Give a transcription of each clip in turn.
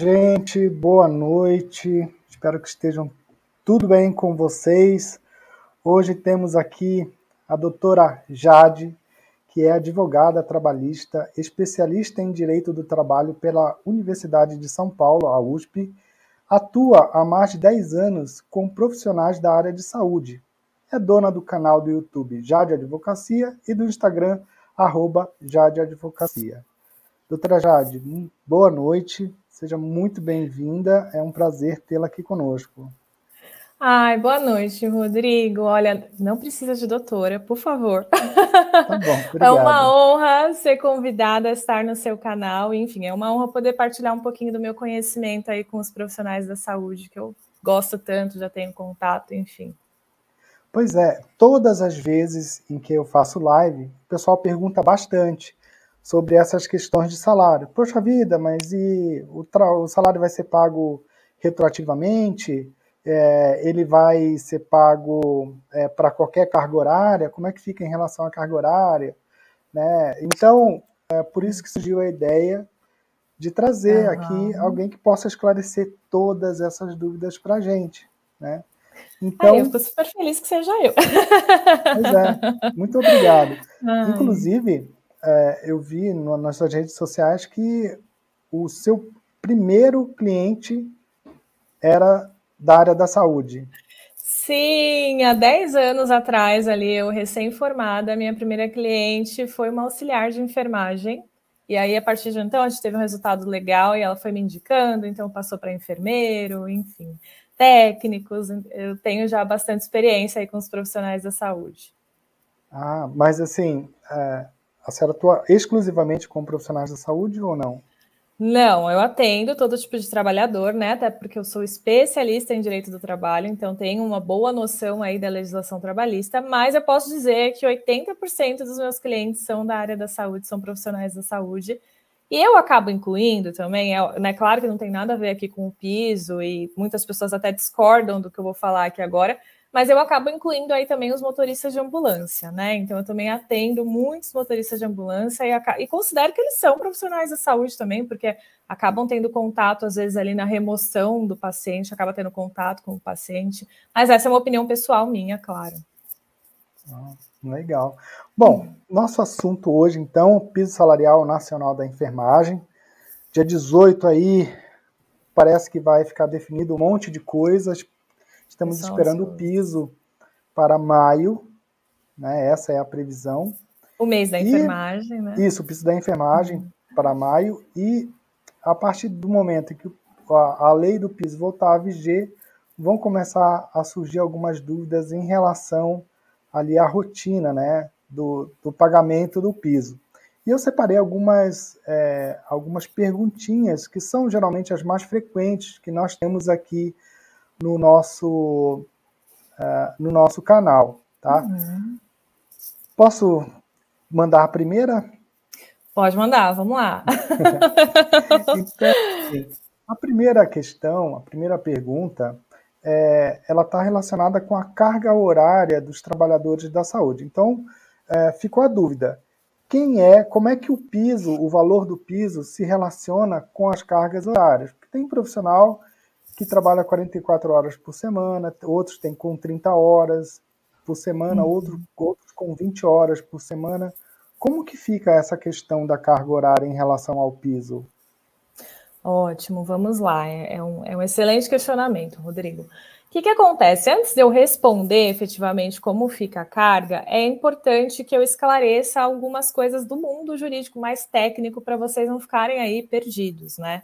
Gente, boa noite. Espero que estejam tudo bem com vocês. Hoje temos aqui a doutora Jade, que é advogada trabalhista, especialista em Direito do Trabalho pela Universidade de São Paulo, a USP. Atua há mais de 10 anos com profissionais da área de saúde. É dona do canal do YouTube Jade Advocacia e do Instagram @Jade Advocacia. Doutora Jade, boa noite, seja muito bem-vinda, é um prazer tê-la aqui conosco. Ai, boa noite, Rodrigo. Olha, não precisa de doutora, por favor. Tá bom, É obrigado. uma honra ser convidada a estar no seu canal, enfim, é uma honra poder partilhar um pouquinho do meu conhecimento aí com os profissionais da saúde, que eu gosto tanto, já tenho contato, enfim. Pois é, todas as vezes em que eu faço live, o pessoal pergunta bastante sobre essas questões de salário. Poxa vida, mas e o salário vai ser pago retroativamente? Ele vai ser pago para qualquer carga horária? Como é que fica em relação à carga horária? Né? Então, é por isso que surgiu a ideia de trazer aqui alguém que possa esclarecer todas essas dúvidas para a gente. Né? Aí, eu Então, fico super feliz que seja eu. pois é, muito obrigado. Ai. Inclusive, eu vi nas suas redes sociais que o seu primeiro cliente era da área da saúde. Sim, há 10 anos atrás, ali, eu recém-formada, a minha primeira cliente foi uma auxiliar de enfermagem. E aí, a partir de então, a gente teve um resultado legal e ela foi me indicando, então passou para enfermeiro, enfim, técnicos. Eu tenho já bastante experiência aí com os profissionais da saúde. Ah, mas assim, a senhora atua exclusivamente com profissionais da saúde ou não? Não, eu atendo todo tipo de trabalhador, né? Até porque eu sou especialista em direito do trabalho, então tenho uma boa noção aí da legislação trabalhista, mas eu posso dizer que 80% dos meus clientes são da área da saúde, são profissionais da saúde. E eu acabo incluindo também, né? Claro que não tem nada a ver aqui com o piso, e muitas pessoas até discordam do que eu vou falar aqui agora, mas eu acabo incluindo aí também os motoristas de ambulância, né? Então eu também atendo muitos motoristas de ambulância e considero que eles são profissionais da saúde também, porque acabam tendo contato, às vezes, ali na remoção do paciente, acaba tendo contato com o paciente. Mas essa é uma opinião pessoal minha, claro. Legal. Bom, nosso assunto hoje, então, o piso salarial nacional da enfermagem. Dia 18 aí, parece que vai ficar definido um monte de coisas. Estamos esperando o piso para maio, né? Essa é a previsão. O mês da E enfermagem, né? isso, o piso da enfermagem para maio. E a partir do momento em que a lei do piso voltar a viger, vão começar a surgir algumas dúvidas em relação ali à rotina, né? Do pagamento do piso. E eu separei algumas perguntinhas que são geralmente as mais frequentes que nós temos aqui no nosso canal, tá? Posso mandar a primeira? Pode mandar, vamos lá. Então, assim, a primeira questão, a primeira pergunta, ela está relacionada com a carga horária dos trabalhadores da saúde. Então, ficou a dúvida. Como é que o valor do piso se relaciona com as cargas horárias? Porque tem profissional que trabalha 44 horas por semana, outros têm com 30 horas por semana, outros com 20 horas por semana. Como que fica essa questão da carga horária em relação ao piso? Ótimo, vamos lá. É um excelente questionamento, Rodrigo. O que acontece? Antes de eu responder efetivamente como fica a carga, é importante que eu esclareça algumas coisas do mundo jurídico mais técnico para vocês não ficarem aí perdidos, né?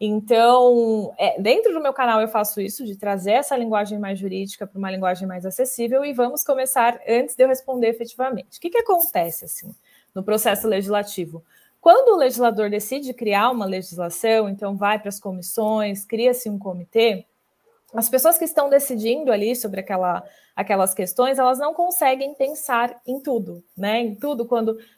Então, dentro do meu canal eu faço isso, de trazer essa linguagem mais jurídica para uma linguagem mais acessível, e vamos começar antes de eu responder efetivamente. O que acontece, assim, no processo legislativo? Quando o legislador decide criar uma legislação, então vai para as comissões, cria-se um comitê, as pessoas que estão decidindo ali sobre aquelas questões, elas não conseguem pensar em tudo, né? Em tudo,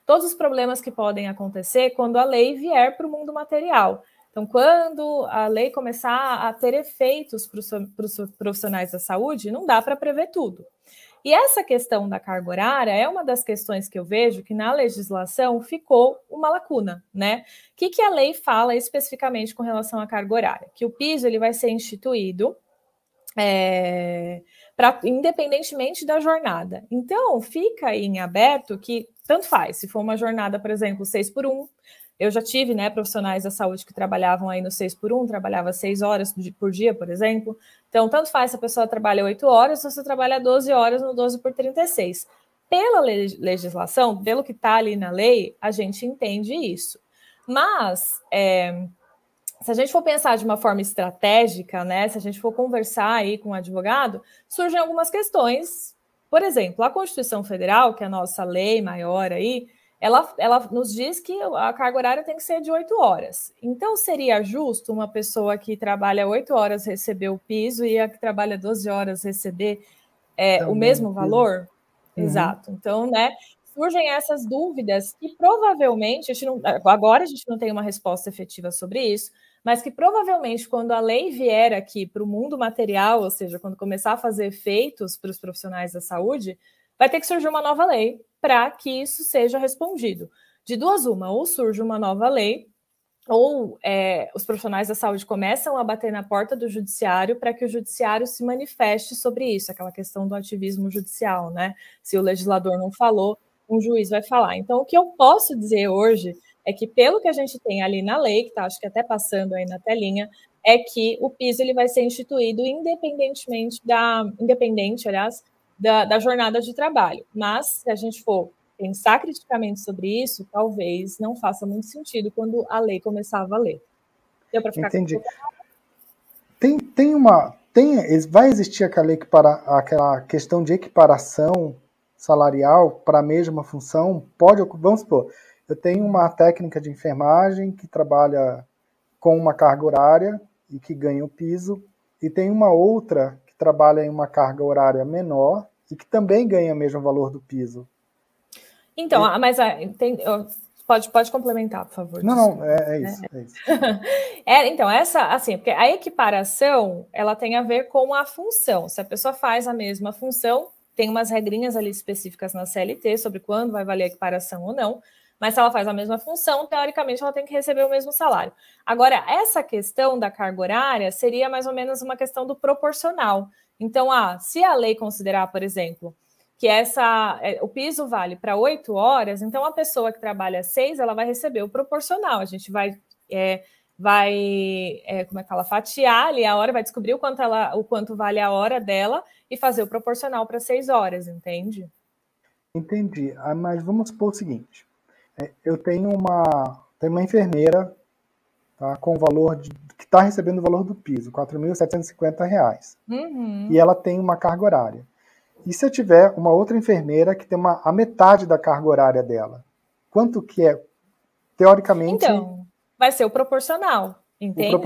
todos os problemas que podem acontecer quando a lei vier para o mundo material. Então, quando a lei começar a ter efeitos para os profissionais da saúde, não dá para prever tudo. E essa questão da carga horária é uma das questões que eu vejo que na legislação ficou uma lacuna, né? O que a lei fala especificamente com relação à carga horária? Que o piso ele vai ser instituído independentemente da jornada. Então, fica aí em aberto que tanto faz, se for uma jornada, por exemplo, 6x1, eu já tive, né, profissionais da saúde que trabalhavam aí no 6x1, trabalhava 6 horas por dia, por exemplo. Então, tanto faz se a pessoa trabalha 8 horas ou se trabalha 12 horas no 12x36. Pela legislação, pelo que está ali na lei, a gente entende isso. Mas, se a gente for pensar de uma forma estratégica, né, se a gente for conversar aí com um advogado, surgem algumas questões. Por exemplo, a Constituição Federal, que é a nossa lei maior aí, ela nos diz que a carga horária tem que ser de 8 horas. Então, seria justo uma pessoa que trabalha 8 horas receber o piso e a que trabalha 12 horas receber o mesmo valor? Uhum. Exato. Então, né, surgem essas dúvidas que provavelmente, agora a gente não tem uma resposta efetiva sobre isso, mas que provavelmente quando a lei vier aqui para o mundo material, ou seja, quando começar a fazer efeitos para os profissionais da saúde, vai ter que surgir uma nova lei para que isso seja respondido. De duas uma, ou surge uma nova lei, ou os profissionais da saúde começam a bater na porta do judiciário para que o judiciário se manifeste sobre isso, aquela questão do ativismo judicial, né? Se o legislador não falou, um juiz vai falar. Então, o que eu posso dizer hoje é que, pelo que a gente tem ali na lei, que está, acho que até passando aí na telinha, é que o piso ele vai ser instituído independente, aliás, da jornada de trabalho. Mas, se a gente for pensar criticamente sobre isso, talvez não faça muito sentido quando a lei começar a valer. Deu para ficar Entendi. Vai existir aquela questão de equiparação salarial para a mesma função? Vamos supor, eu tenho uma técnica de enfermagem que trabalha com uma carga horária e que ganha o piso, e tem uma outra que trabalha em uma carga horária menor e que também ganha o mesmo valor do piso. Então, mas pode complementar, por favor. Não, é isso. Então, porque a equiparação, ela tem a ver com a função. Se a pessoa faz a mesma função, tem umas regrinhas ali específicas na CLT sobre quando vai valer a equiparação ou não, mas se ela faz a mesma função, teoricamente ela tem que receber o mesmo salário. Agora, essa questão da carga horária seria mais ou menos uma questão do proporcional. Então, se a lei considerar, por exemplo, que o piso vale para 8 horas, então a pessoa que trabalha 6, ela vai receber o proporcional. A gente vai fatiar ali a hora, vai descobrir o quanto vale a hora dela e fazer o proporcional para 6 horas, entende? Entendi. Mas vamos supor o seguinte, eu tenho uma enfermeira, tá, com o valor que está recebendo o valor do piso, R$ 4.750, e ela tem uma carga horária. E se eu tiver uma outra enfermeira que tem a metade da carga horária dela? Quanto que é, teoricamente... Então, vai ser o proporcional, entende?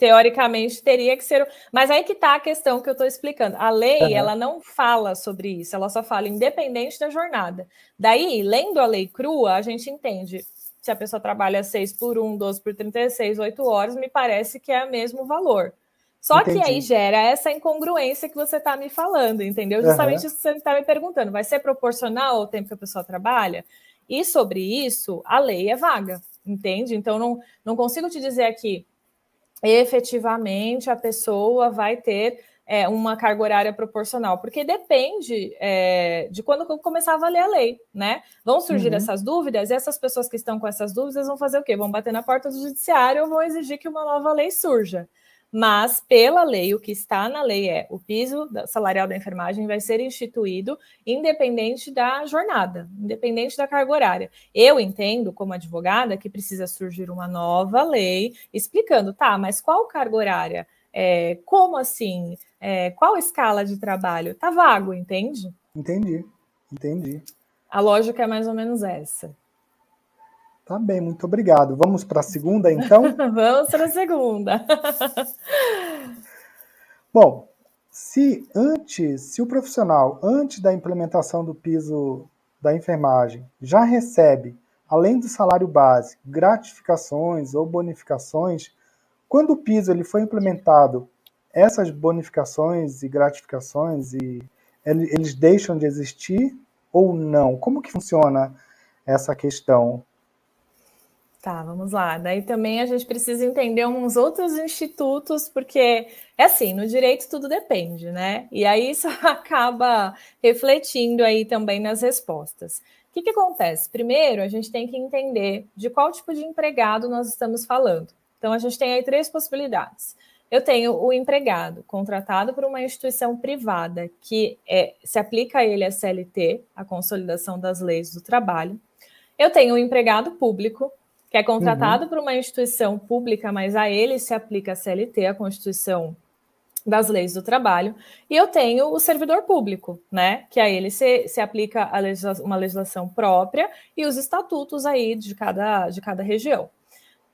Teoricamente, teria que ser... Mas aí que está a questão que eu estou explicando. A lei, ela não fala sobre isso, ela só fala independente da jornada. Daí, lendo a lei crua, a gente entende. Se a pessoa trabalha 6x1, 12x36, 8 horas, me parece que é o mesmo valor. Só Entendi. Que aí gera essa incongruência que você está me falando, entendeu? Justamente isso que você está me perguntando. Vai ser proporcional ao tempo que a pessoa trabalha? E sobre isso, a lei é vaga, entende? Então, não consigo te dizer aqui, efetivamente, a pessoa vai ter uma carga horária proporcional, porque depende de quando começar a valer a lei, né? Vão surgir essas dúvidas, e essas pessoas que estão com essas dúvidas vão fazer o quê? Vão bater na porta do judiciário ou vão exigir que uma nova lei surja. Mas, pela lei, o que está na lei o piso salarial da enfermagem vai ser instituído independente da jornada, independente da carga horária. Eu entendo, como advogada, que precisa surgir uma nova lei explicando, tá, mas qual carga horária? Como assim? Qual escala de trabalho? Tá vago, entende? Entendi. A lógica é mais ou menos essa. Tá bem, muito obrigado. Vamos para a segunda, então? Vamos para a segunda. Bom, se o profissional, antes da implementação do piso da enfermagem, já recebe, além do salário base, gratificações ou bonificações, quando o piso ele foi implementado, essas bonificações e gratificações eles deixam de existir ou não? Como que funciona essa questão? Tá, vamos lá. Daí também a gente precisa entender uns outros institutos, porque é assim, no direito tudo depende, né? E aí isso acaba refletindo aí também nas respostas. O que acontece? Primeiro, a gente tem que entender de qual tipo de empregado nós estamos falando. Então, a gente tem aí 3 possibilidades. Eu tenho o empregado contratado por uma instituição privada que se aplica a ele a CLT, a Consolidação das Leis do Trabalho. Eu tenho o empregado público, que é contratado por uma instituição pública, mas a ele se aplica a CLT, a Constituição das Leis do Trabalho, e eu tenho o servidor público, né, que a ele se aplica uma legislação própria e os estatutos aí de cada região.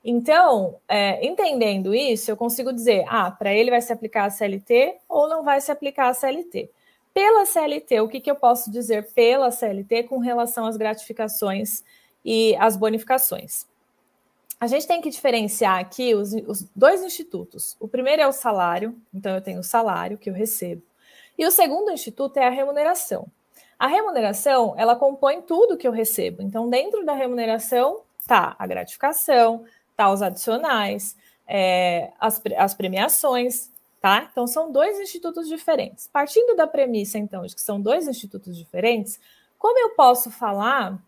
Então, entendendo isso, eu consigo dizer, para ele vai se aplicar a CLT ou não vai se aplicar a CLT. Pela CLT, o que eu posso dizer pela CLT com relação às gratificações e às bonificações? A gente tem que diferenciar aqui os 2 institutos. O primeiro é o salário, então eu tenho o salário que eu recebo. E o segundo instituto é a remuneração. A remuneração, ela compõe tudo que eu recebo. Então, dentro da remuneração, tá a gratificação, tá os adicionais, as premiações, tá? Então, são 2 institutos diferentes. Partindo da premissa, então, de que são 2 institutos diferentes, como eu posso falar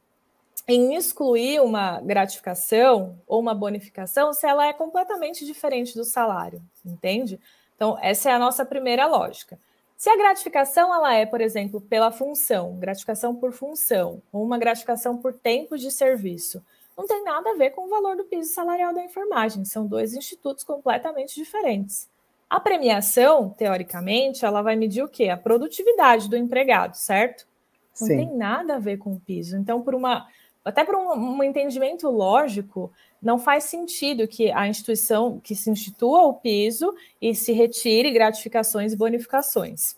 em excluir uma gratificação ou uma bonificação se ela é completamente diferente do salário, entende? Então, essa é a nossa primeira lógica. Se a gratificação ela é, por exemplo, pela função, gratificação por função, ou uma gratificação por tempo de serviço, não tem nada a ver com o valor do piso salarial da enfermagem, são 2 institutos completamente diferentes. A premiação, teoricamente, ela vai medir o quê? A produtividade do empregado, certo? Não Sim. tem nada a ver com o piso. Então, até por um entendimento lógico, não faz sentido que a instituição, que se institua o piso e se retire gratificações e bonificações.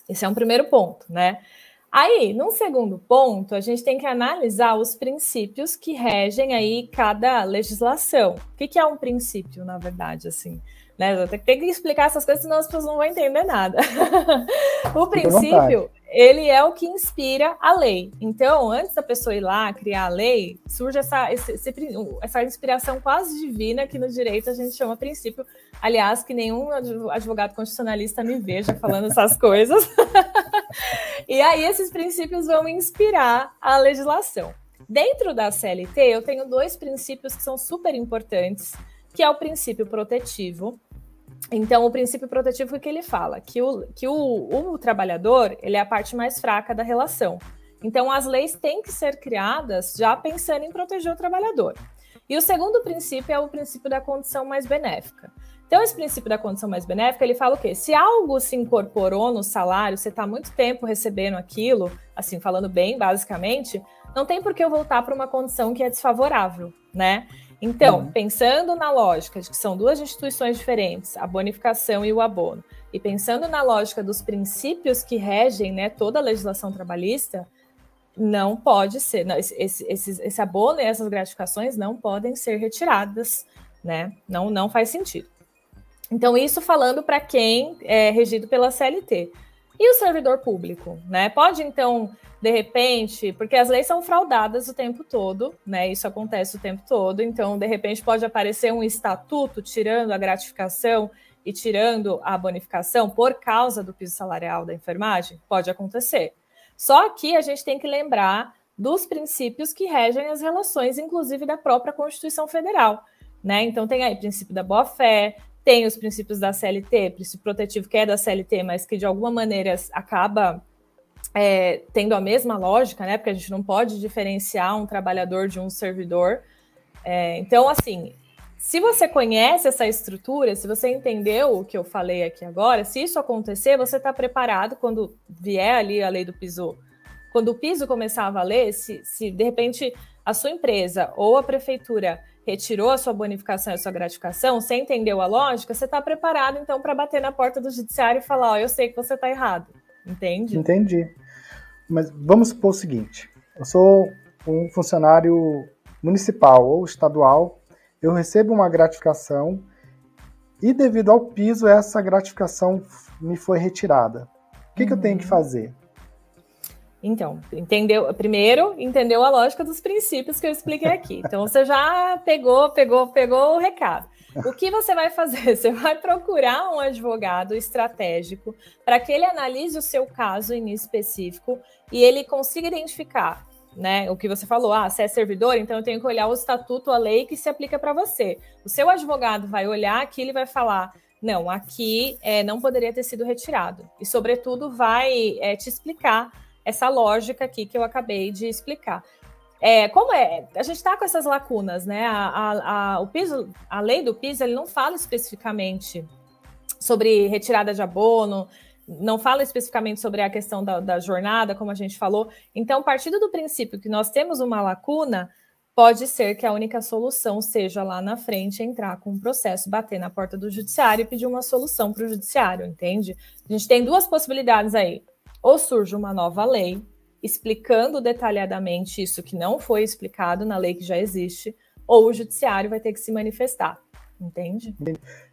Esse é um primeiro ponto, né? Aí, num segundo ponto, a gente tem que analisar os princípios que regem aí cada legislação. O que é um princípio, na verdade, assim? Né? Eu tenho que explicar essas coisas, senão as pessoas não vão entender nada. O princípio, ele é o que inspira a lei. Então, antes da pessoa ir lá criar a lei, surge essa inspiração quase divina que no direito a gente chama princípio. Aliás, que nenhum advogado constitucionalista me veja falando essas coisas. E aí, esses princípios vão inspirar a legislação. Dentro da CLT, eu tenho 2 princípios que são super importantes, que é o princípio protetivo. Então, o princípio protetivo, o que ele fala? Que o trabalhador, ele é a parte mais fraca da relação. Então, as leis têm que ser criadas já pensando em proteger o trabalhador. E o segundo princípio é o princípio da condição mais benéfica. Então, esse princípio da condição mais benéfica, ele fala o quê? Se algo se incorporou no salário, você está muito tempo recebendo aquilo, assim, falando bem, basicamente, não tem por que eu voltar para uma condição que é desfavorável, né? Então, pensando na lógica de que são 2 instituições diferentes, a bonificação e o abono, e pensando na lógica dos princípios que regem, né, toda a legislação trabalhista, não pode ser, não, esse abono e essas gratificações não podem ser retiradas, né? Não faz sentido. Então, isso falando para quem é regido pela CLT. E o servidor público, né? Pode, então, de repente, porque as leis são fraudadas o tempo todo, né? Isso acontece o tempo todo, então, de repente, pode aparecer um estatuto tirando a gratificação e tirando a bonificação por causa do piso salarial da enfermagem? Pode acontecer. Só que a gente tem que lembrar dos princípios que regem as relações, inclusive da própria Constituição Federal, né? Então, tem aí o princípio da boa-fé, tem os princípios da CLT, princípio protetivo que é da CLT, mas que de alguma maneira acaba tendo a mesma lógica, né? Porque a gente não pode diferenciar um trabalhador de um servidor. Então, assim, se você conhece essa estrutura, se você entendeu o que eu falei aqui agora, se isso acontecer, você está preparado quando vier ali a lei do piso. Quando o piso começar a valer, se de repente a sua empresa ou a prefeitura retirou a sua bonificação e a sua gratificação, você entendeu a lógica, você está preparado, então, para bater na porta do judiciário e falar, eu sei que você está errado. Entende? Entendi. Mas vamos supor o seguinte, eu sou um funcionário municipal ou estadual, eu recebo uma gratificação e devido ao piso essa gratificação me foi retirada. O que eu tenho que fazer? Então, entendeu a lógica dos princípios que eu expliquei aqui. Então, você já pegou o recado. O que você vai fazer? Você vai procurar um advogado estratégico para que ele analise o seu caso em específico e ele consiga identificar, né, o que você falou, se é servidor, então eu tenho que olhar o estatuto, a lei que se aplica para você. O seu advogado vai olhar aqui, ele vai falar, não, aqui não poderia ter sido retirado. E, sobretudo, vai te explicar essa lógica aqui que eu acabei de explicar. A gente está com essas lacunas, né? A lei do piso, ele não fala especificamente sobre retirada de abono, não fala especificamente sobre a questão da jornada, como a gente falou. Então, partindo do princípio que nós temos uma lacuna, pode ser que a única solução seja lá na frente entrar com um processo, bater na porta do judiciário e pedir uma solução para o judiciário, entende? A gente tem duas possibilidades aí. Ou surge uma nova lei, explicando detalhadamente isso que não foi explicado na lei que já existe, ou o judiciário vai ter que se manifestar, entende?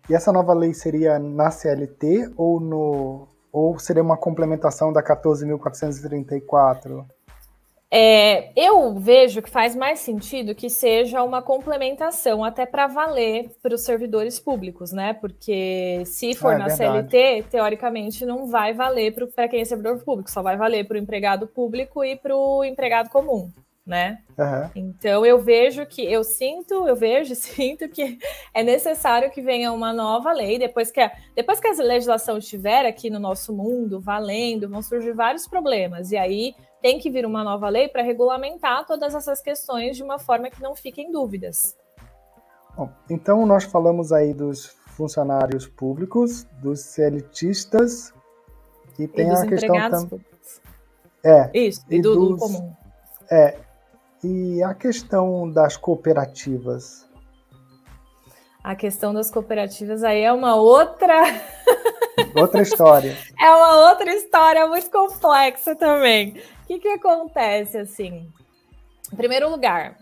E essa nova lei seria na CLT ou seria uma complementação da 14.434? Eu vejo que faz mais sentido que seja uma complementação, até para valer para os servidores públicos, né? Porque se for na CLT, teoricamente não vai valer para quem é servidor público, só vai valer para o empregado público e para o empregado comum, né? Uhum. Então sinto que é necessário que venha uma nova lei, depois que a legislação estiver aqui no nosso mundo valendo, vão surgir vários problemas, e aí tem que vir uma nova lei para regulamentar todas essas questões de uma forma que não fiquem dúvidas. Bom, então nós falamos aí dos funcionários públicos, dos CLTistas e tem a questão também. Isso, e do comum. E a questão das cooperativas? A questão das cooperativas aí é uma outra história. É uma outra história muito complexa também. O que acontece, assim? Em primeiro lugar,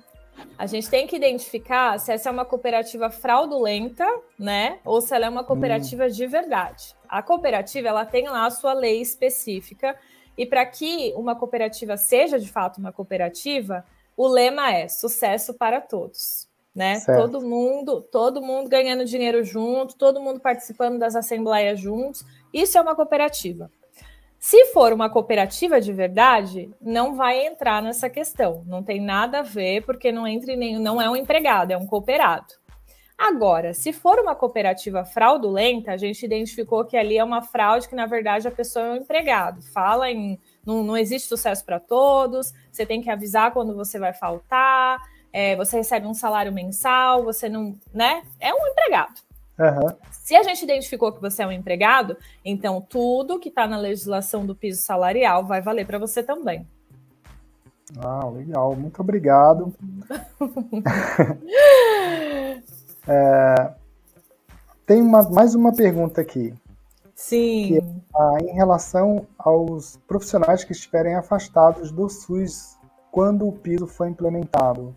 a gente tem que identificar se essa é uma cooperativa fraudulenta, né? Ou se ela é uma cooperativa de verdade. A cooperativa, ela tem lá a sua lei específica, e para que uma cooperativa seja de fato uma cooperativa, o lema é sucesso para todos, né? Todo mundo ganhando dinheiro junto, todo mundo participando das assembleias juntos. Isso é uma cooperativa. Se for uma cooperativa de verdade, não vai entrar nessa questão. Não tem nada a ver, porque não é um empregado, é um cooperado. Agora, se for uma cooperativa fraudulenta, a gente identificou que ali é uma fraude, que na verdade a pessoa é um empregado. Não existe sucesso para todos, você tem que avisar quando você vai faltar, você recebe um salário mensal, você não, né? É um empregado. Uhum. Se a gente identificou que você é um empregado, então tudo que está na legislação do piso salarial vai valer para você também. Legal. Muito obrigado. Tem mais uma pergunta aqui. Sim. Que em relação aos profissionais que estiverem afastados do SUS quando o piso foi implementado.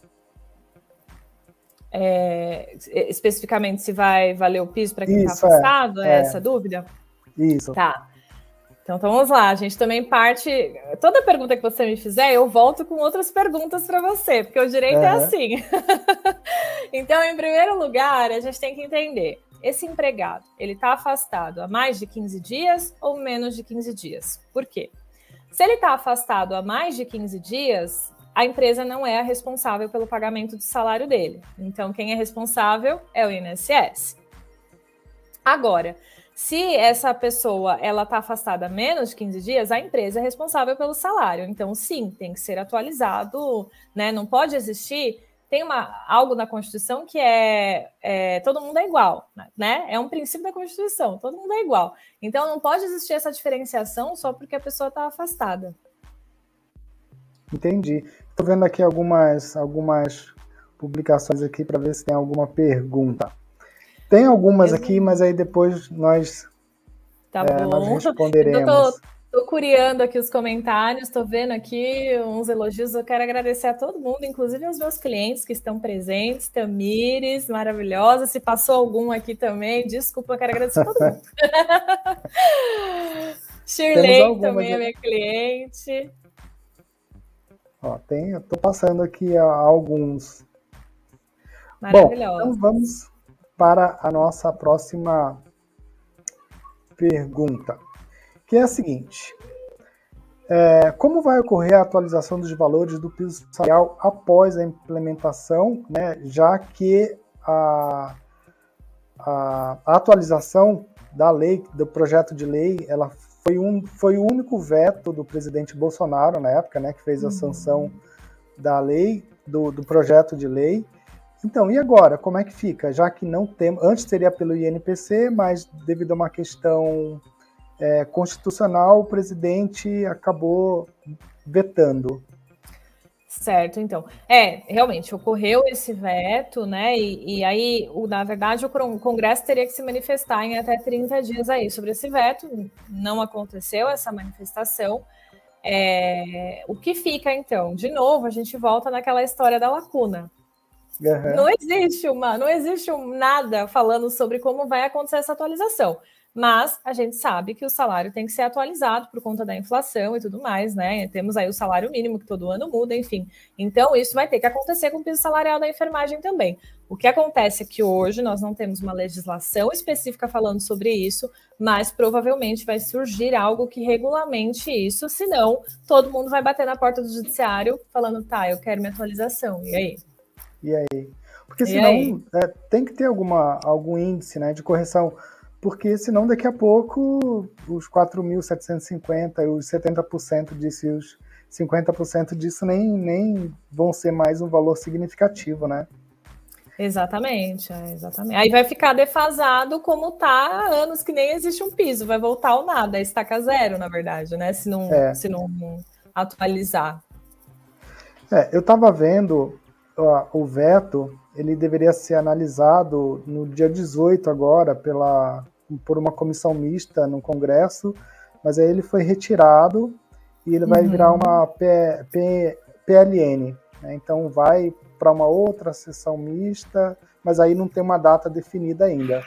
Especificamente se vai valer o piso para quem está afastado? É essa dúvida? Isso. Tá. Então vamos lá, a gente também parte... Toda pergunta que você me fizer, eu volto com outras perguntas para você, porque o direito é assim. Então, em primeiro lugar, a gente tem que entender, esse empregado, ele está afastado há mais de 15 dias ou menos de 15 dias? Por quê? Se ele está afastado há mais de 15 dias, a empresa não é a responsável pelo pagamento do salário dele. Então, quem é responsável é o INSS. Agora, se essa pessoa está afastada há menos de 15 dias, a empresa é responsável pelo salário. Então, sim, tem que ser atualizado, né? Não pode existir... Tem algo na Constituição que todo mundo é igual, né? É um princípio da Constituição, todo mundo é igual. Então, não pode existir essa diferenciação só porque a pessoa está afastada. Entendi. Estou vendo aqui algumas publicações aqui para ver se tem alguma pergunta. Tem algumas aqui, mas aí depois nós responderemos. Estou curiando aqui os comentários, estou vendo aqui uns elogios. Eu quero agradecer a todo mundo, inclusive aos meus clientes que estão presentes. Tamires, maravilhosa. Se passou algum aqui também, desculpa, eu quero agradecer a todo mundo. Temos Shirley algumas. também é minha cliente. Ó, eu tô passando aqui alguns. Bom, então Maravilhosa. vamos para a nossa próxima pergunta, que é a seguinte: como vai ocorrer a atualização dos valores do piso salarial após a implementação, né, já que a atualização da lei, do projeto de lei, ela foi o único veto do presidente Bolsonaro na época, né, que fez a sanção da lei, do projeto de lei. Então, e agora? Como é que fica? Já que não tem, antes seria pelo INPC, mas devido a uma questão constitucional, o presidente acabou vetando. Certo, então. Realmente, ocorreu esse veto, né? E aí, na verdade, o Congresso teria que se manifestar em até 30 dias aí sobre esse veto. Não aconteceu essa manifestação. O que fica, então? De novo, a gente volta naquela história da lacuna. Uhum. Não existe nada falando sobre como vai acontecer essa atualização. Mas a gente sabe que o salário tem que ser atualizado por conta da inflação e tudo mais, né? Temos aí o salário mínimo que todo ano muda, enfim. Então, isso vai ter que acontecer com o piso salarial da enfermagem também. O que acontece é que hoje nós não temos uma legislação específica falando sobre isso, mas provavelmente vai surgir algo que regulamente isso, senão todo mundo vai bater na porta do judiciário falando, tá, eu quero minha atualização. E aí? E aí? Porque senão tem que ter algum índice, né, de correção, porque senão daqui a pouco os 4.750 e os 70% disso e os 50% disso nem vão ser mais um valor significativo, né? Exatamente. Aí vai ficar defasado como tá há anos que nem existe um piso, vai voltar ao nada, estaca zero, na verdade, né? Se não atualizar. Eu estava vendo o veto, ele deveria ser analisado no dia 18 agora por uma comissão mista no Congresso, mas aí ele foi retirado e ele vai virar uma PLN, né? Então vai para uma outra sessão mista, mas aí não tem uma data definida ainda.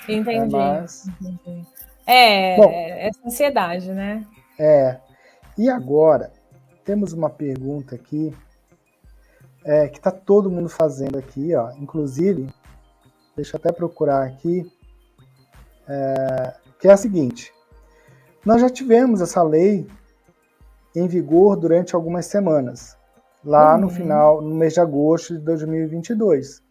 Entendi. Bom, essa ansiedade, né? E agora, temos uma pergunta aqui que está todo mundo fazendo aqui, ó. Inclusive, deixa eu até procurar aqui, que é a seguinte: nós já tivemos essa lei em vigor durante algumas semanas, lá no mês de agosto de 2022.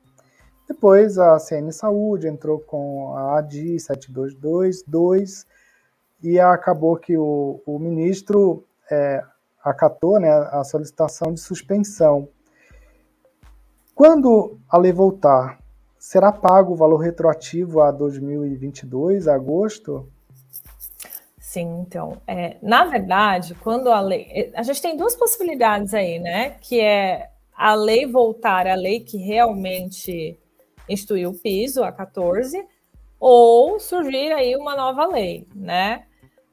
Depois a CN Saúde entrou com a ADI 7222 e acabou que o ministro acatou, né, a solicitação de suspensão. Quando a lei voltar, será pago o valor retroativo a 2022, a agosto? Sim, então, na verdade, quando a lei... A gente tem duas possibilidades aí, né? Que é a lei voltar à lei que realmente instituiu o piso, a 14, ou surgir aí uma nova lei, né?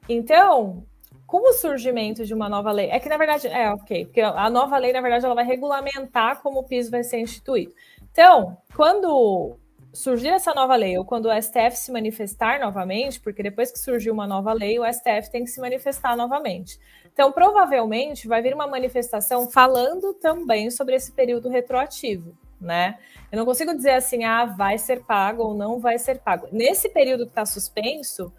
Então, com o surgimento de uma nova lei, é que na verdade, porque a nova lei, na verdade, ela vai regulamentar como o piso vai ser instituído. Então, quando surgir essa nova lei, ou quando o STF se manifestar novamente, porque depois que surgiu uma nova lei, o STF tem que se manifestar novamente. Então, provavelmente, vai vir uma manifestação falando também sobre esse período retroativo, né? Eu não consigo dizer assim, vai ser pago ou não vai ser pago. Nesse período que está suspenso,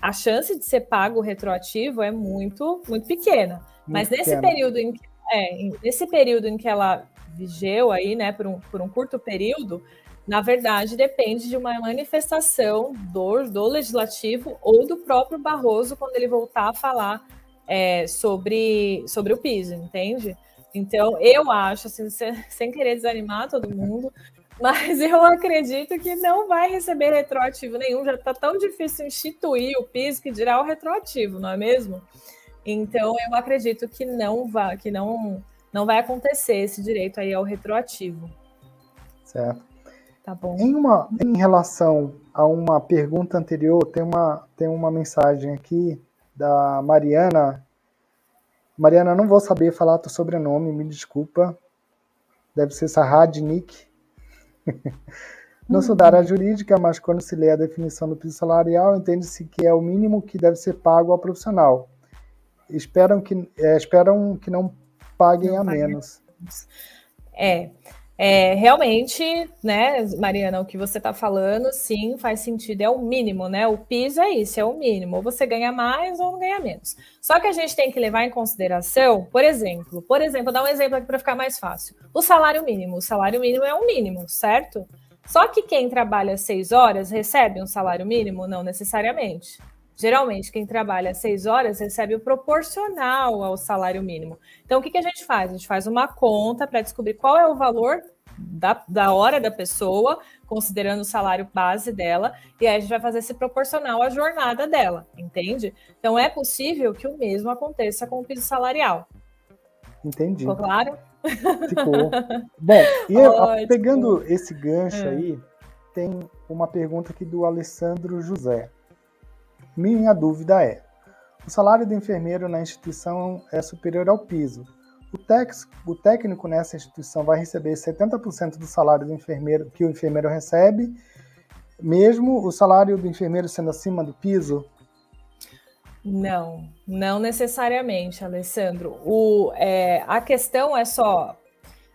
a chance de ser pago retroativo é muito, muito pequena. Mas nesse período em que ela vigeu aí, né, por um curto período, na verdade, depende de uma manifestação do legislativo ou do próprio Barroso quando ele voltar a falar sobre o piso, entende? Então, eu acho, assim, sem querer desanimar todo mundo, mas eu acredito que não vai receber retroativo nenhum. Já está tão difícil instituir o piso que dirá o retroativo, não é mesmo? Então, eu acredito que não vai acontecer esse direito aí ao retroativo. Certo. Tá bom. Em relação a uma pergunta anterior, tem uma mensagem aqui da Mariana. Mariana, não vou saber falar teu sobrenome, me desculpa. Deve ser Saradnik. Não sou da área jurídica, mas quando se lê a definição do piso salarial, entende-se que é o mínimo que deve ser pago ao profissional. Esperam que não paguem a menos. Realmente, né, Mariana, o que você está falando, sim, faz sentido, é o mínimo, né? O piso é isso, é o mínimo. Ou você ganha mais ou não ganha menos. Só que a gente tem que levar em consideração, por exemplo, vou dar um exemplo aqui para ficar mais fácil. O salário mínimo. O salário mínimo é o mínimo, certo? Só que quem trabalha 6 horas recebe um salário mínimo? Não necessariamente. Geralmente, quem trabalha 6 horas recebe o proporcional ao salário mínimo. Então, o que a gente faz? A gente faz uma conta para descobrir qual é o valor da hora da pessoa, considerando o salário base dela, e aí a gente vai fazer esse proporcional à jornada dela, entende? Então, é possível que o mesmo aconteça com o piso salarial. Entendi. Ficou claro? Ficou. Bom, e pegando esse gancho aí, tem uma pergunta aqui do Alessandro José. Minha dúvida é, o salário do enfermeiro na instituição é superior ao piso. O técnico nessa instituição vai receber 70% do salário do enfermeiro que o enfermeiro recebe, mesmo o salário do enfermeiro sendo acima do piso? Não necessariamente, Alessandro. A questão é só...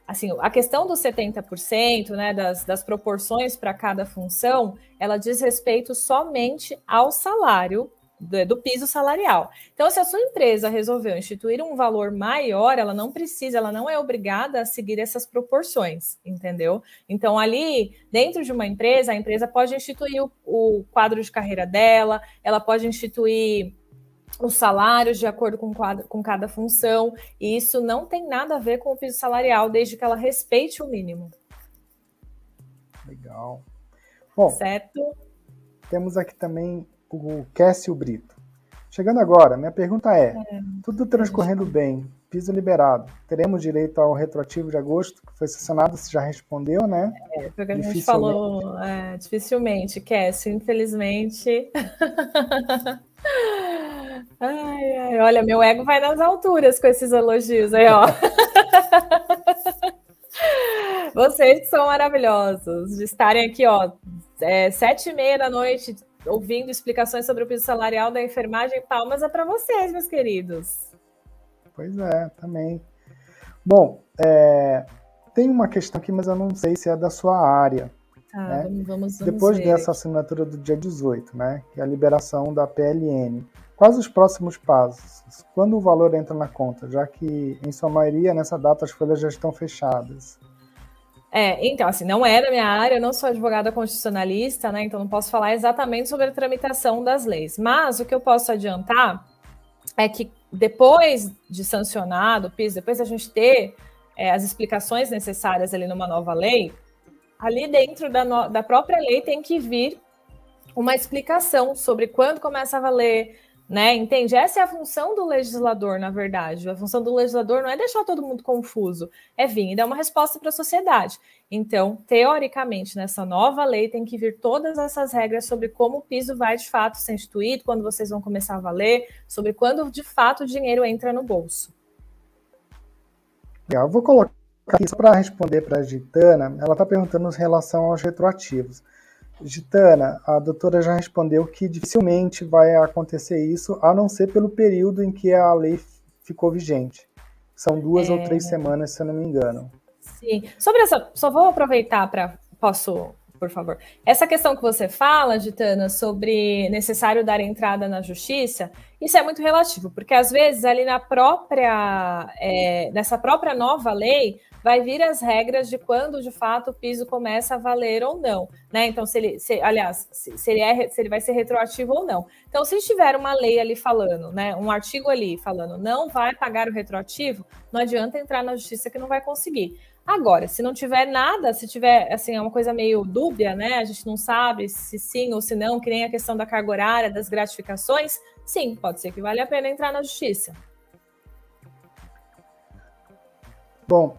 Assim, a questão dos 70%, né, das proporções para cada função, ela diz respeito somente ao salário do piso salarial. Então, se a sua empresa resolveu instituir um valor maior, ela não precisa, ela não é obrigada a seguir essas proporções, entendeu? Então, ali, dentro de uma empresa, a empresa pode instituir o quadro de carreira dela, ela pode instituir os salários de acordo com cada função, e isso não tem nada a ver com o piso salarial, desde que ela respeite o mínimo. Legal. Bom, certo? Temos aqui também o Cássio Brito. Chegando agora, minha pergunta tudo transcorrendo bem, piso liberado, teremos direito ao retroativo de agosto, que foi sancionado, você já respondeu, né? Porque a gente falou, dificilmente, Cássio, infelizmente... Ai, olha, meu ego vai nas alturas com esses elogios aí, ó. Vocês que são maravilhosos de estarem aqui, ó, 7h30 da noite, ouvindo explicações sobre o piso salarial da enfermagem. Palmas é para vocês, meus queridos. Pois é, também. Bom, tem uma questão aqui, mas eu não sei se é da sua área. Né? Vamos Depois ver dessa aqui. assinatura do dia 18, né, que é a liberação da PLN, quais os próximos passos? Quando o valor entra na conta? Já que, em sua maioria, nessa data, as folhas já estão fechadas. Então, assim, não é da minha área, eu não sou advogada constitucionalista, né, então não posso falar exatamente sobre a tramitação das leis. Mas o que eu posso adiantar é que depois de sancionado o piso, depois da gente ter as explicações necessárias ali numa nova lei, ali dentro da própria lei tem que vir uma explicação sobre quando começa a valer, né? Entende? Essa é a função do legislador, na verdade. A função do legislador não é deixar todo mundo confuso, é vir e dar uma resposta para a sociedade. Então, teoricamente, nessa nova lei tem que vir todas essas regras sobre como o piso vai, de fato, ser instituído, quando vocês vão começar a valer, sobre quando, de fato, o dinheiro entra no bolso. Eu vou colocar aqui só para responder para a Gitana. Ela está perguntando em relação aos retroativos. Gitana, a doutora já respondeu que dificilmente vai acontecer isso, a não ser pelo período em que a lei ficou vigente. São 2 ou 3 semanas, se eu não me engano. Sim. Sobre essa, só vou aproveitar para... Posso, por favor? Essa questão que você fala, Gitana, sobre necessário dar entrada na justiça, isso é muito relativo, porque às vezes ali nessa própria nova lei vai vir as regras de quando, de fato, o piso começa a valer ou não, né? Então, se ele vai ser retroativo ou não. Então, se tiver uma lei ali falando, né, um artigo ali falando não vai pagar o retroativo, não adianta entrar na justiça que não vai conseguir. Agora, se não tiver nada, se tiver, assim, é uma coisa meio dúbia, né? A gente não sabe se sim ou se não, que nem a questão da carga horária, das gratificações, sim, pode ser que valha a pena entrar na justiça. Bom,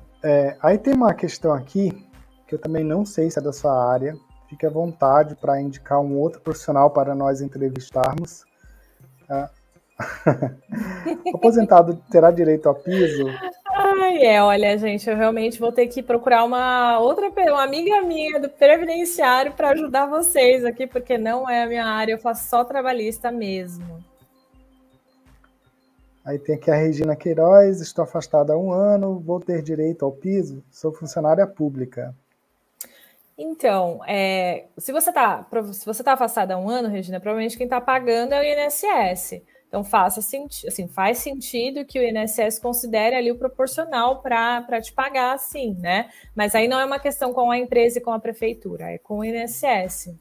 aí tem uma questão aqui, que eu também não sei se é da sua área, fique à vontade para indicar um outro profissional para nós entrevistarmos. O aposentado terá direito ao piso? Olha, gente, eu realmente vou ter que procurar uma amiga minha do Previdenciário para ajudar vocês aqui, porque não é a minha área, eu faço só trabalhista mesmo. Aí tem aqui a Regina Queiroz, estou afastada há 1 ano, vou ter direito ao piso? Sou funcionária pública. Então, se você tá afastada há 1 ano, Regina, provavelmente quem está pagando é o INSS. Então, faz sentido que o INSS considere ali o proporcional para te pagar, sim, né? Mas aí não é uma questão com a empresa e com a prefeitura, é com o INSS.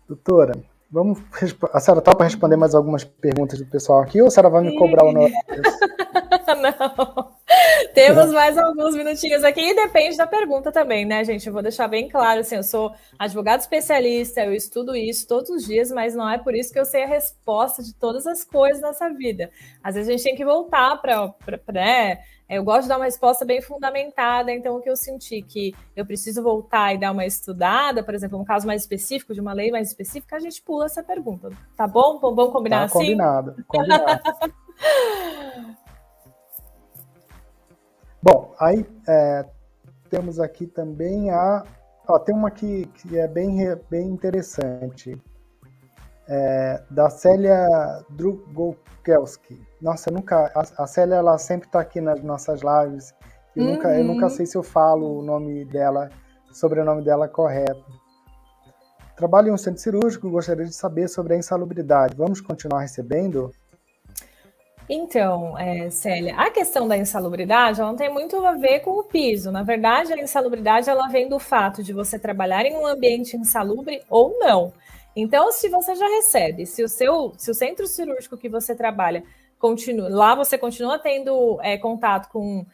Doutora, a senhora topa responder mais algumas perguntas do pessoal aqui ou a senhora vai me cobrar o honorário? Não. Temos mais alguns minutinhos aqui e depende da pergunta também, né, gente? Eu vou deixar bem claro, assim, eu sou advogado especialista, eu estudo isso todos os dias, mas não é por isso que eu sei a resposta de todas as coisas nessa vida. Às vezes a gente tem que voltar para né? Eu gosto de dar uma resposta bem fundamentada, então o que eu senti que eu preciso voltar e dar uma estudada, por exemplo, um caso mais específico, de uma lei mais específica, a gente pula essa pergunta, tá bom? Vamos combinar assim? Combinado. Bom, aí temos aqui também tem uma que é bem interessante, da Célia Drugolkowski. Nossa, a Célia, ela sempre está aqui nas nossas lives, eu nunca sei se eu falo o nome dela, o sobrenome dela correto. Trabalho em um centro cirúrgico, gostaria de saber sobre a insalubridade. Vamos continuar recebendo? Então, Célia, a questão da insalubridade ela não tem muito a ver com o piso. Na verdade, a insalubridade ela vem do fato de você trabalhar em um ambiente insalubre ou não. Então, se você já recebe, se o centro cirúrgico que você trabalha lá você continua tendo contato com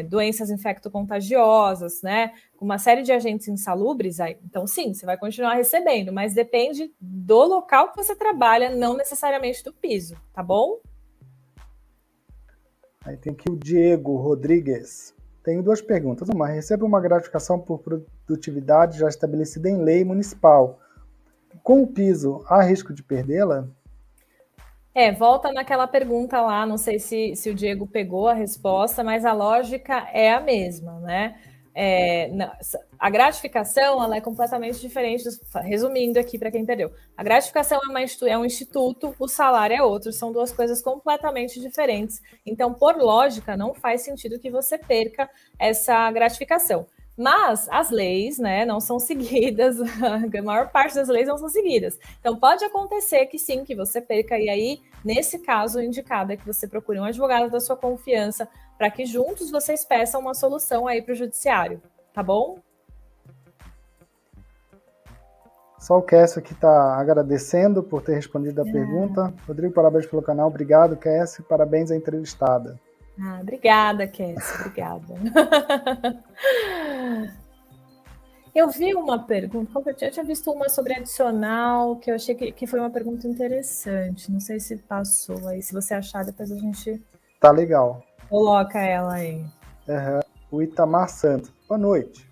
doenças infecto-contagiosas, né? Com uma série de agentes insalubres, então sim, você vai continuar recebendo, mas depende do local que você trabalha, não necessariamente do piso, tá bom? Aí tem aqui o Diego Rodrigues. Tenho 2 perguntas. Uma, recebo uma gratificação por produtividade já estabelecida em lei municipal. Com o piso, há risco de perdê-la? Volta naquela pergunta lá, não sei se o Diego pegou a resposta, mas a lógica é a mesma, né? A gratificação ela é completamente diferente, resumindo aqui para quem entendeu. A gratificação é um instituto, o salário é outro, são 2 coisas completamente diferentes. Então, por lógica, não faz sentido que você perca essa gratificação. Mas as leis, né, não são seguidas, a maior parte das leis não são seguidas. Então, pode acontecer que sim, que você perca, e aí, nesse caso, o indicado é que você procure um advogado da sua confiança para que juntos vocês peçam uma solução aí para o judiciário, tá bom? Só o Cassie aqui está agradecendo por ter respondido a pergunta. Rodrigo, parabéns pelo canal. Obrigado, Cassie. Parabéns à entrevistada. Obrigada, Cassie. Obrigada. Eu vi uma pergunta, eu tinha visto uma sobre adicional, que eu achei que foi uma pergunta interessante. Não sei se passou aí. Se você achar, depois a gente... Tá legal. Coloca ela aí. O Itamar Santos. Boa noite.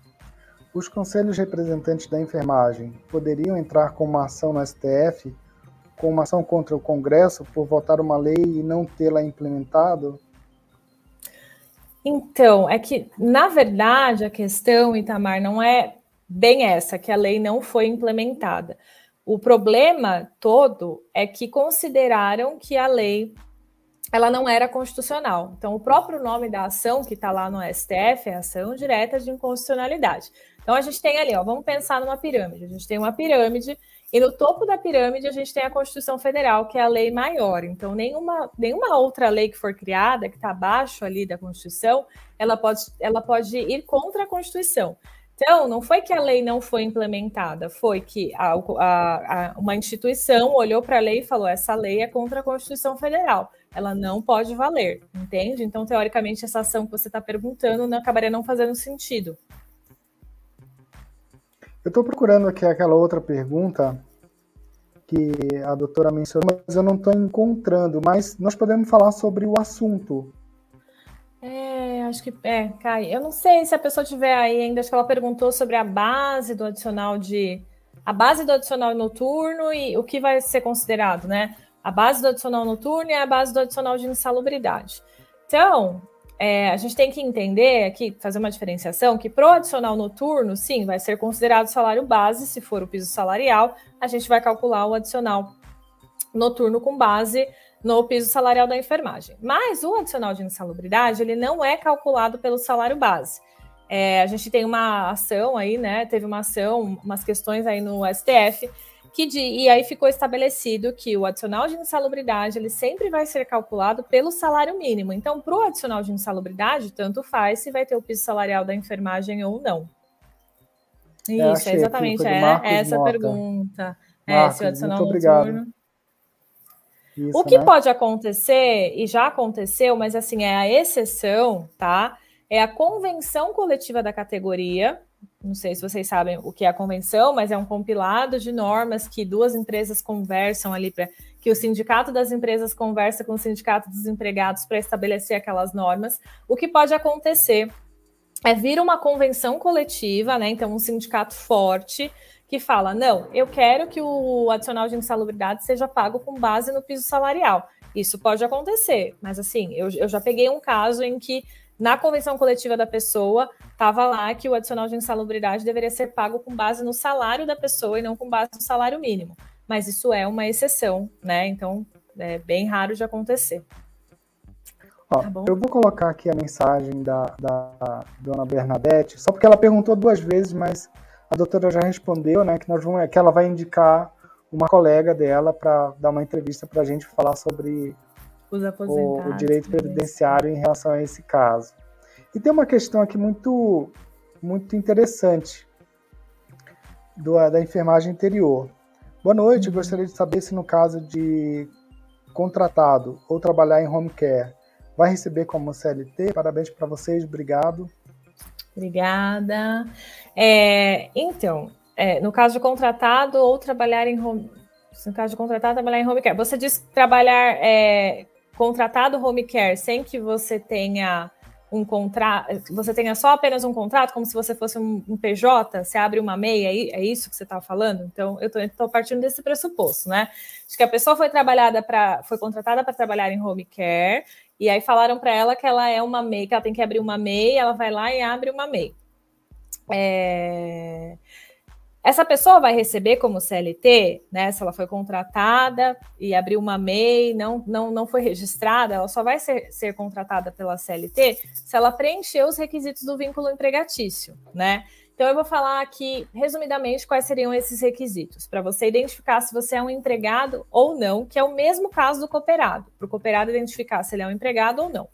Os conselhos representantes da enfermagem poderiam entrar com uma ação no STF, com uma ação contra o Congresso por votar uma lei e não tê-la implementado? Então, é que, na verdade, a questão, Itamar, não é bem essa, que a lei não foi implementada. O problema todo é que consideraram que a lei ela não era constitucional. Então, o próprio nome da ação que está lá no STF é Ação Direta de Inconstitucionalidade. Então, a gente tem ali, vamos pensar numa pirâmide. A gente tem uma pirâmide e no topo da pirâmide a gente tem a Constituição Federal, que é a lei maior. Então, nenhuma outra lei que for criada, que está abaixo ali da Constituição, ela pode ir contra a Constituição. Então, não foi que a lei não foi implementada, foi que uma instituição olhou para a lei e falou: essa lei é contra a Constituição Federal, ela não pode valer, entende? Então, teoricamente, essa ação que você está perguntando acabaria não fazendo sentido. Eu estou procurando aqui aquela outra pergunta que a doutora mencionou, mas eu não estou encontrando, mas nós podemos falar sobre o assunto. Acho que Kai. Eu não sei se a pessoa tiver aí ainda, acho que ela perguntou sobre a base do adicional noturno e o que vai ser considerado, né? A base do adicional noturno e a base do adicional de insalubridade. Então, a gente tem que entender aqui, fazer uma diferenciação, que para o adicional noturno, sim, vai ser considerado salário base, se for o piso salarial, a gente vai calcular o adicional noturno com base no piso salarial da enfermagem. Mas o adicional de insalubridade, ele não é calculado pelo salário base. A gente tem uma ação aí, né? Teve uma ação, umas questões aí no STF, e aí ficou estabelecido que o adicional de insalubridade ele sempre vai ser calculado pelo salário mínimo. Então, para o adicional de insalubridade, tanto faz se vai ter o piso salarial da enfermagem ou não. Isso, exatamente, essa pergunta. Marcos, se o adicional muito obrigado. noturno. Isso, o que pode acontecer, e já aconteceu, mas assim, é a exceção, tá? É a convenção coletiva da categoria. Não sei se vocês sabem o que é a convenção, mas é um compilado de normas que duas empresas conversam ali, que o sindicato das empresas conversa com o sindicato dos empregados para estabelecer aquelas normas. O que pode acontecer é vir uma convenção coletiva, né? Então, um sindicato forte que fala, não, eu quero que o adicional de insalubridade seja pago com base no piso salarial. Isso pode acontecer, mas assim, eu já peguei um caso em que na convenção coletiva da pessoa, estava lá que o adicional de insalubridade deveria ser pago com base no salário da pessoa e não com base no salário mínimo. Mas isso é uma exceção, né? Então, é bem raro de acontecer. Ó, tá bom? Eu vou colocar aqui a mensagem da dona Bernadette, só porque ela perguntou 2 vezes, mas a doutora já respondeu, né? Que ela vai indicar uma colega dela para dar uma entrevista para a gente falar sobre o direito previdenciário em relação a esse caso. E tem uma questão aqui muito, muito interessante da enfermagem interior. Boa noite, gostaria de saber se no caso de contratado ou trabalhar em home care, vai receber como CLT? Parabéns para vocês, obrigado. Obrigada. Então, no caso de contratado ou trabalhar em home... No caso de contratado, trabalhar em home care. Você diz trabalhar contratado home care sem que você tenha um contrato, você tenha só apenas um contrato, como se você fosse um PJ, você abre uma MEI, é isso que você está falando? Então, eu estou partindo desse pressuposto, né? Acho que a pessoa foi contratada para trabalhar em home care, e aí falaram para ela que ela é uma MEI, que ela tem que abrir uma MEI, ela vai lá e abre uma MEI. Essa pessoa vai receber como CLT, né? Se ela foi contratada e abriu uma MEI, não foi registrada, ela só vai ser contratada pela CLT se ela preencher os requisitos do vínculo empregatício, né? Então, eu vou falar aqui, resumidamente, quais seriam esses requisitos, para você identificar se você é um empregado ou não, que é o mesmo caso do cooperado, para o cooperado identificar se ele é um empregado ou não.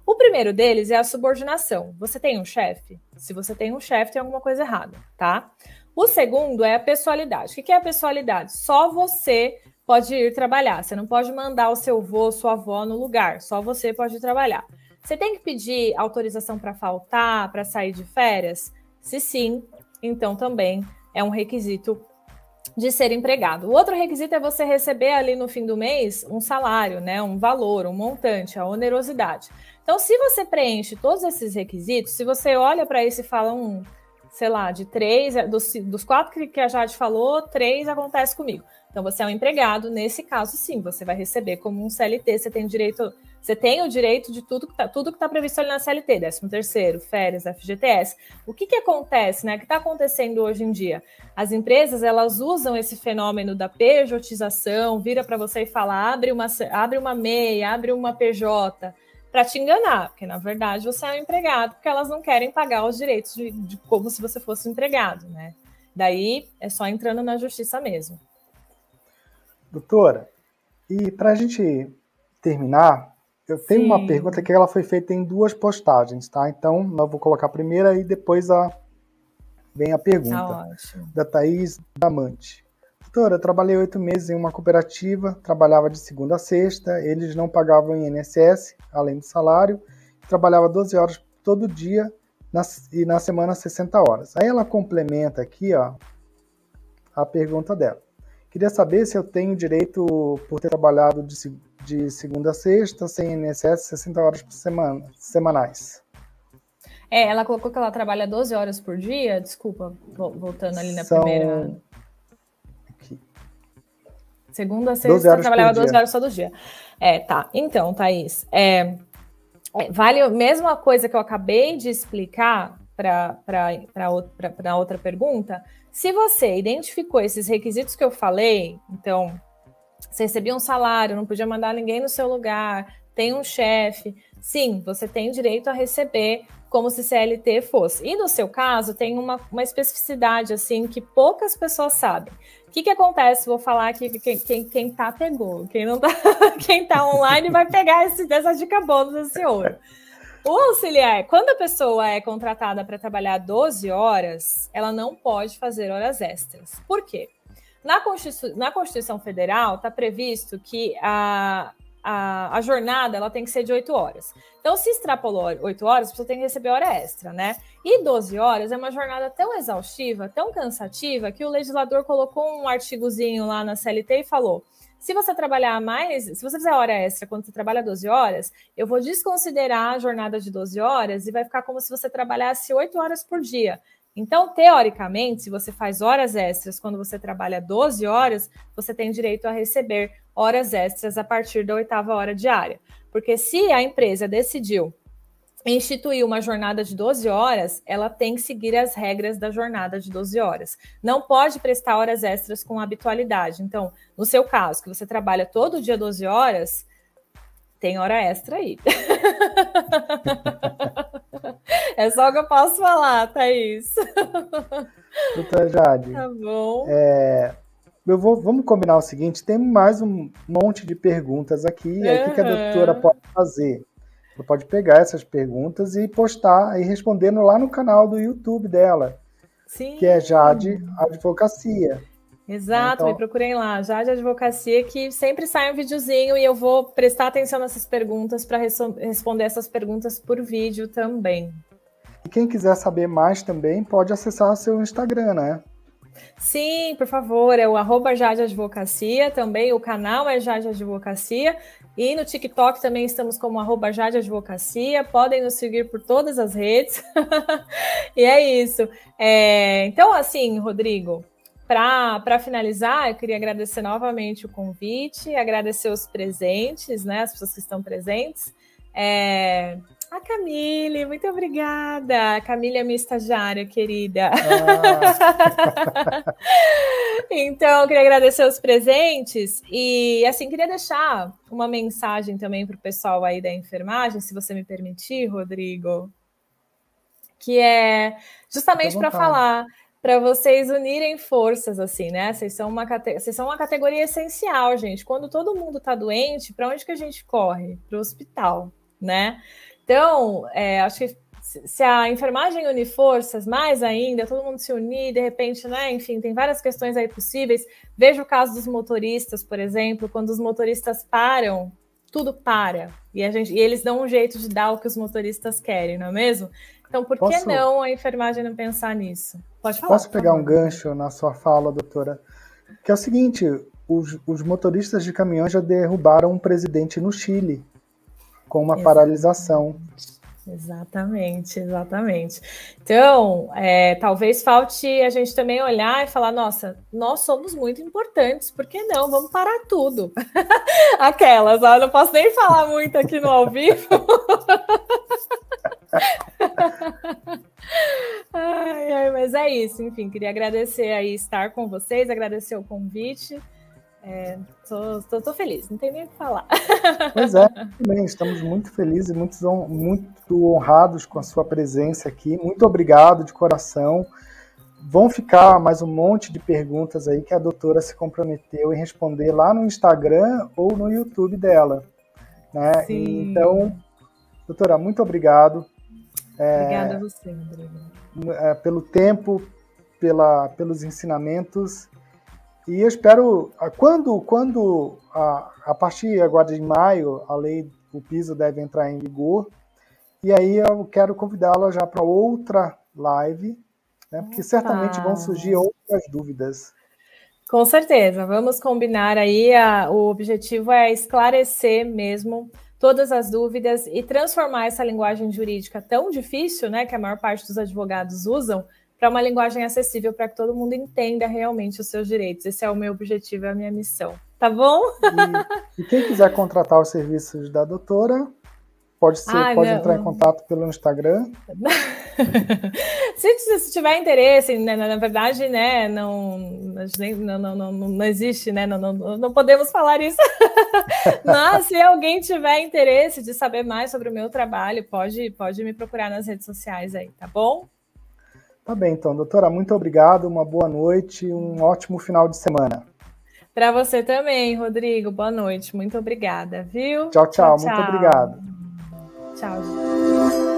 O primeiro deles é a subordinação. Você tem um chefe? Se você tem um chefe, tem alguma coisa errada, tá? O segundo é a pessoalidade. O que é a pessoalidade? Só você pode ir trabalhar. Você não pode mandar o seu avô, sua avó no lugar. Só você pode ir trabalhar. Você tem que pedir autorização para faltar, para sair de férias? Se sim, então também é um requisito de ser empregado. O outro requisito é você receber ali no fim do mês um salário, né? Um valor, um montante, a onerosidade. Então, se você preenche todos esses requisitos, se você olha para isso e fala sei lá, de 3, dos 4 que a Jade falou, 3 acontece comigo. Então, você é um empregado, nesse caso, sim, você vai receber como um CLT, você tem o direito de tudo que tá previsto ali na CLT, 13º, férias, FGTS. O que acontece, né? O que está acontecendo hoje em dia? As empresas, elas usam esse fenômeno da pejotização, vira para você e fala, abre uma MEI, abre uma PJ, para te enganar, porque na verdade você é um empregado, porque elas não querem pagar os direitos de como se você fosse um empregado, né? Daí é só entrando na justiça mesmo. Doutora, e para a gente terminar, eu tenho uma pergunta que ela foi feita em 2 postagens, tá? Então, eu vou colocar a primeira e depois vem a pergunta. Tá ótimo. Da Thaís Damante. Doutora, eu trabalhei 8 meses em uma cooperativa, trabalhava de segunda a sexta, eles não pagavam INSS, além do salário, trabalhava 12 horas todo dia e na semana 60 horas. Aí ela complementa aqui, ó, a pergunta dela. Queria saber se eu tenho direito, por ter trabalhado de segunda a sexta, sem INSS, 60 horas por semana, semanais. Ela colocou que ela trabalha 12 horas por dia, desculpa, voltando ali na primeira... Segunda a sexta, trabalhava 12 horas todo dia. Tá. Então, Thaís, vale a mesma coisa que eu acabei de explicar para outra pergunta. Se você identificou esses requisitos que eu falei, então, você recebia um salário, não podia mandar ninguém no seu lugar, tem um chefe, sim, você tem direito a receber como se CLT fosse. E no seu caso, tem uma especificidade, assim, que poucas pessoas sabem. O que acontece? Vou falar aqui que quem tá, pegou. Quem não tá, quem tá online vai pegar essa dica bônus desse ouro. O auxiliar, quando a pessoa é contratada para trabalhar 12 horas, ela não pode fazer horas extras. Por quê? Na Constituição Federal está previsto que a jornada ela tem que ser de 8 horas. Então, se extrapolou 8 horas, você tem que receber hora extra, né? E 12 horas é uma jornada tão exaustiva, tão cansativa, que o legislador colocou um artigozinho lá na CLT e falou: se você trabalhar mais, se você fizer hora extra quando você trabalha 12 horas, eu vou desconsiderar a jornada de 12 horas e vai ficar como se você trabalhasse 8 horas por dia. Então, teoricamente, se você faz horas extras quando você trabalha 12 horas, você tem direito a receber horas extras a partir da 8ª hora diária. Porque se a empresa decidiu instituir uma jornada de 12 horas, ela tem que seguir as regras da jornada de 12 horas. Não pode prestar horas extras com habitualidade. Então, no seu caso, que você trabalha todo dia 12 horas, tem hora extra aí. É só o que eu posso falar, Thaís. Doutora Jade. Tá bom. Vamos combinar o seguinte, tem mais um monte de perguntas aqui, e aí o que a doutora pode fazer? Ela pode pegar essas perguntas e postar e respondendo lá no canal do YouTube dela, Sim. Que é Jade Advocacia. Exato, me procurem lá, Jade Advocacia, que sempre sai um videozinho e eu vou prestar atenção nessas perguntas para responder essas perguntas por vídeo também. E quem quiser saber mais também pode acessar seu Instagram, né? Sim, por favor, é o @Jade Advocacia, também o canal é Jade Advocacia, e no TikTok também estamos como @Jade Advocacia, podem nos seguir por todas as redes, e é isso. Então, assim, Rodrigo, para finalizar, eu queria agradecer novamente o convite, agradecer os presentes, né, as pessoas que estão presentes, a Camille, muito obrigada. A Camille é minha estagiária, querida. Então, eu queria agradecer os presentes e, assim, queria deixar uma mensagem também para o pessoal aí da enfermagem, se você me permitir, Rodrigo, que é justamente para falar, para vocês unirem forças, assim, né? Vocês são uma categoria essencial, gente. Quando todo mundo está doente, para onde que a gente corre? Para o hospital, né? Então, acho que se a enfermagem unir forças, mais ainda, todo mundo se unir, de repente, né? Enfim, tem várias questões aí possíveis. Veja o caso dos motoristas, por exemplo, quando os motoristas param, tudo para. E eles dão um jeito de dar o que os motoristas querem, não é mesmo? Então, por que não a enfermagem não pensar nisso? Pode falar. Posso pegar um gancho na sua fala, doutora? Que é o seguinte, os motoristas de caminhão já derrubaram um presidente no Chile com uma paralisação. Exatamente. Então, talvez falte a gente também olhar e falar, nossa, nós somos muito importantes, por que não? Vamos parar tudo. Aquelas, eu não posso nem falar muito aqui no ao vivo. Mas é isso, enfim, queria agradecer aí estar com vocês, agradecer o convite. Tô feliz, não tem nem o que falar. Pois é, também estamos muito felizes e muito honrados com a sua presença aqui. Muito obrigado de coração. Vão ficar mais um monte de perguntas aí que a doutora se comprometeu em responder lá no Instagram ou no YouTube dela, né? Então, doutora, muito obrigado. Obrigada a você, Rodrigo. Pelo tempo, pelos ensinamentos. E eu espero, quando a partir agora de maio, o piso deve entrar em vigor, e aí eu quero convidá-la já para outra live, né, porque certamente vão surgir outras dúvidas. Com certeza, vamos combinar aí, o objetivo é esclarecer mesmo todas as dúvidas e transformar essa linguagem jurídica tão difícil, né, que a maior parte dos advogados usam, para uma linguagem acessível, para que todo mundo entenda realmente os seus direitos. Esse é o meu objetivo, é a minha missão. tá bom? E quem quiser contratar os serviços da doutora, pode entrar em contato pelo Instagram. Se tiver interesse, né, na verdade, né, não existe, né, não podemos falar isso. Mas se alguém tiver interesse de saber mais sobre o meu trabalho, pode me procurar nas redes sociais aí, tá bom? Tá bem, então, doutora, muito obrigado, uma boa noite e um ótimo final de semana. Para você também, Rodrigo, boa noite, muito obrigada, viu? Tchau, tchau. Muito obrigado. Tchau.